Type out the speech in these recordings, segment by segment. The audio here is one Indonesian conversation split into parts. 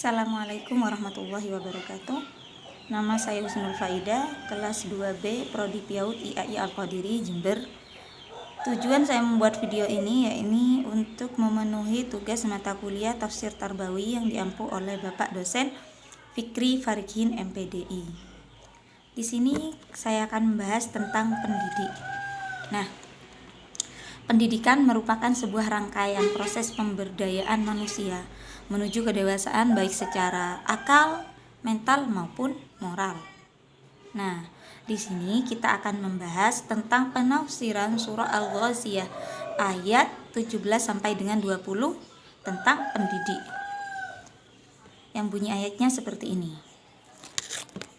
Assalamualaikum warahmatullahi wabarakatuh. Nama saya Husnul Faida, kelas 2B, Prodi PAUD IAI Al-Qadiri, Jember. Tujuan saya membuat video ini yaitu untuk memenuhi tugas mata kuliah Tafsir Tarbawi yang diampu oleh Bapak dosen Fikri Farihin MPDI. Di sini saya akan membahas tentang pendidik. Nah, pendidikan merupakan sebuah rangkaian proses pemberdayaan manusia menuju kedewasaan baik secara akal, mental maupun moral. Nah, di sini kita akan membahas tentang penafsiran surah Al-Ghasyiyah ayat 17 sampai dengan 20 tentang pendidik. Yang bunyi ayatnya seperti ini.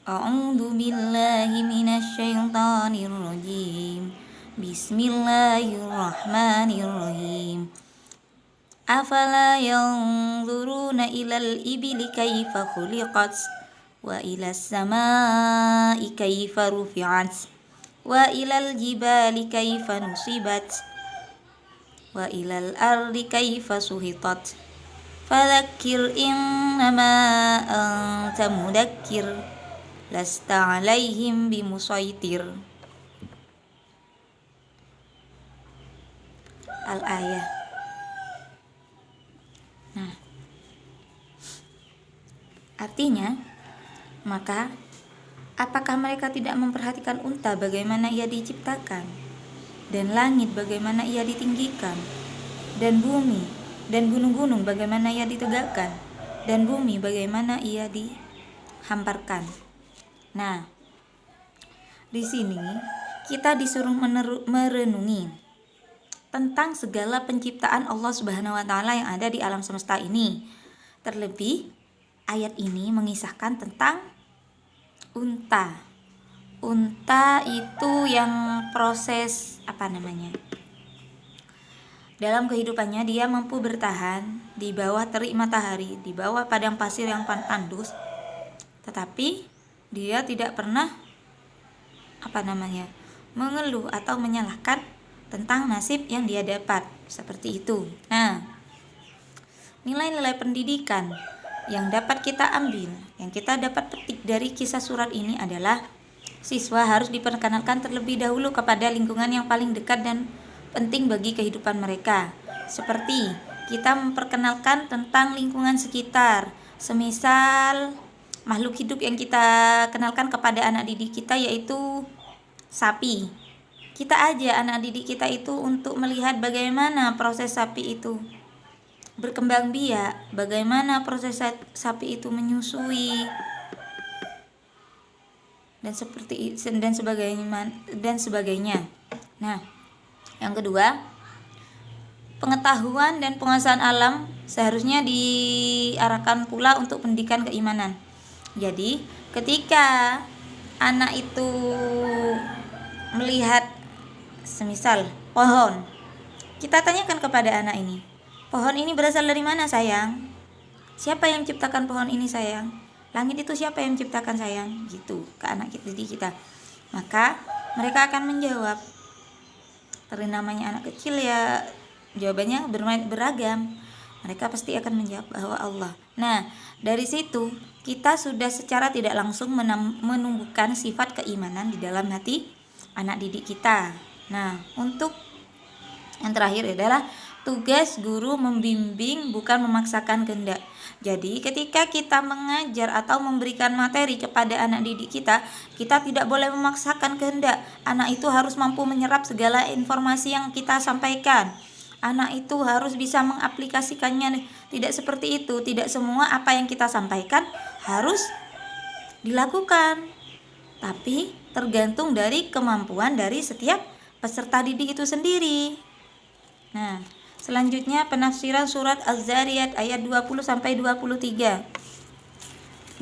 A'udzu billahi minasyaitonir rajim. Bismillahirrahmanirrahim. Afala yanzuruna ilal ibili kaifa khuliqat wa ilas samai kaifa rufi'at wa ilal jibali kaifa nusibat wa ilal ardi kaifa suhitat fadzakkir innama anta mudakkir lasta 'alaihim bimusaitir. Al-ayah. Nah, artinya, maka apakah mereka tidak memperhatikan unta bagaimana ia diciptakan, dan langit bagaimana ia ditinggikan, dan bumi dan gunung-gunung bagaimana ia ditegakkan, dan bumi bagaimana ia dihamparkan. Nah, di sini kita disuruh merenungi tentang segala penciptaan Allah Subhanahu wa taala yang ada di alam semesta ini. Terlebih ayat ini mengisahkan tentang unta. Unta itu yang proses dalam kehidupannya dia mampu bertahan di bawah terik matahari, di bawah padang pasir yang tandus. Tetapi dia tidak pernah mengeluh atau menyalahkan tentang nasib yang dia dapat, seperti itu. Nah, nilai-nilai pendidikan yang dapat kita ambil, yang kita dapat petik dari kisah surat ini adalah siswa harus diperkenalkan terlebih dahulu kepada lingkungan yang paling dekat dan penting bagi kehidupan mereka. Seperti kita memperkenalkan tentang lingkungan sekitar, semisal makhluk hidup yang kita kenalkan kepada anak didik kita yaitu sapi. Kita aja anak didik kita itu untuk melihat bagaimana proses sapi itu berkembang biak, bagaimana proses sapi itu menyusui dan sebagainya. Nah, yang kedua, pengetahuan dan penguasaan alam seharusnya diarahkan pula untuk pendidikan keimanan. Jadi, ketika anak itu melihat semisal pohon, kita tanyakan kepada anak ini, pohon ini berasal dari mana sayang? Siapa yang menciptakan pohon ini sayang? Langit itu siapa yang menciptakan sayang? Gitu ke anak kita. Maka mereka akan menjawab. Karena namanya anak kecil ya, jawabannya beragam. Mereka pasti akan menjawab bahwa Allah. Nah, dari situ kita sudah secara tidak langsung menumbuhkan sifat keimanan di dalam hati anak didik kita. Nah, untuk yang terakhir adalah tugas guru membimbing bukan memaksakan kehendak. Jadi ketika kita mengajar atau memberikan materi kepada anak didik kita, kita tidak boleh memaksakan kehendak. Anak itu harus mampu menyerap segala informasi yang kita sampaikan. Anak itu harus bisa mengaplikasikannya. Tidak seperti itu, tidak semua apa yang kita sampaikan harus dilakukan. Tapi tergantung dari kemampuan dari setiap peserta didik itu sendiri. Nah, selanjutnya penafsiran surat Az-Zariyat ayat 20 sampai 23.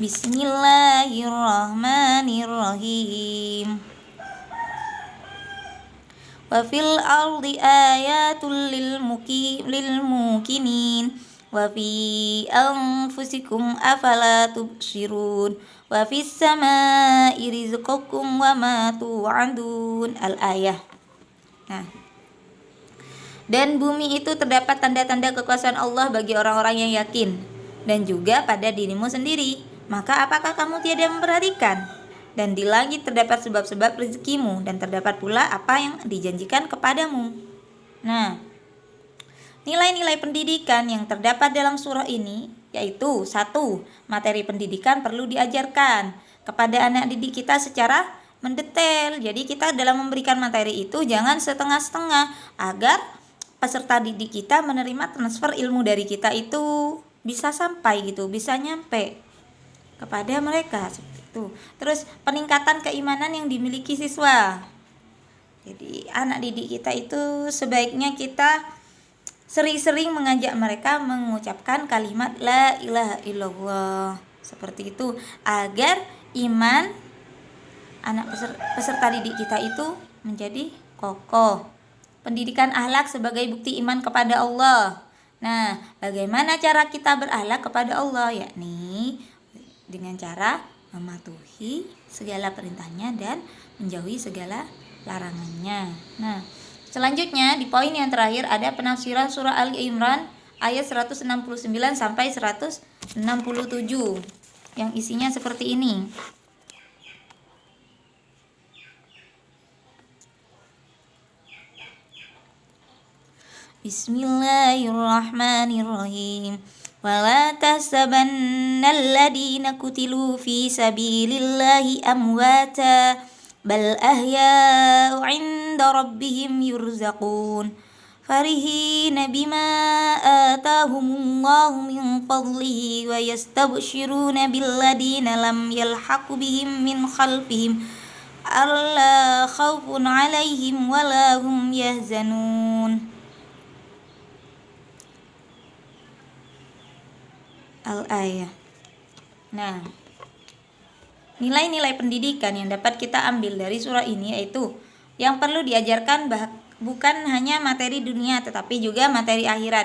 Bismillahirrahmanirrahim. Wa fil ardi ayatul lil mukinin wa fi anfusikum afala tubsirun wa fis samai rizqukum wa ma tu'adun. Al-ayah. Nah, dan bumi itu terdapat tanda-tanda kekuasaan Allah bagi orang-orang yang yakin. dan juga pada dirimu sendiri. Maka apakah kamu tiada memperhatikan? Dan di langit terdapat sebab-sebab rezekimu, dan terdapat pula apa yang dijanjikan kepadamu. Nah, nilai-nilai pendidikan yang terdapat dalam surah ini yaitu 1. Materi pendidikan perlu diajarkan kepada anak didik kita secara mendetail. Jadi kita dalam memberikan materi itu jangan setengah-setengah, agar peserta didik kita menerima transfer ilmu dari kita itu bisa sampai gitu, bisa nyampe kepada mereka seperti itu. Terus peningkatan keimanan yang dimiliki siswa. Jadi anak didik kita itu sebaiknya kita sering-sering mengajak mereka mengucapkan kalimat la ilaha illallah seperti itu, agar iman anak peserta didik kita itu menjadi kokoh. Pendidikan akhlak sebagai bukti iman kepada Allah. Nah, bagaimana cara kita berakhlak kepada Allah? Yakni dengan cara mematuhi segala perintahnya dan menjauhi segala larangannya. Nah, selanjutnya di poin yang terakhir ada penafsiran surah Ali Imran ayat 169 sampai 167 yang isinya seperti ini. Bismillahirrahmanirrahim. Wala tahsabannal ladina kutilu fi sabilillahi amwata bal ahya'u 'inda rabbihim yurzaqun farihina bima atahumullahu min fadlihi wa yastabshiruna billadina lam yalhaqu bihim min khalfihim alla khawfun 'alaihim wala hum yahzanun. Al-ayah. Nah, nilai-nilai pendidikan yang dapat kita ambil dari surah ini yaitu yang perlu diajarkan bukan hanya materi dunia tetapi juga materi akhirat.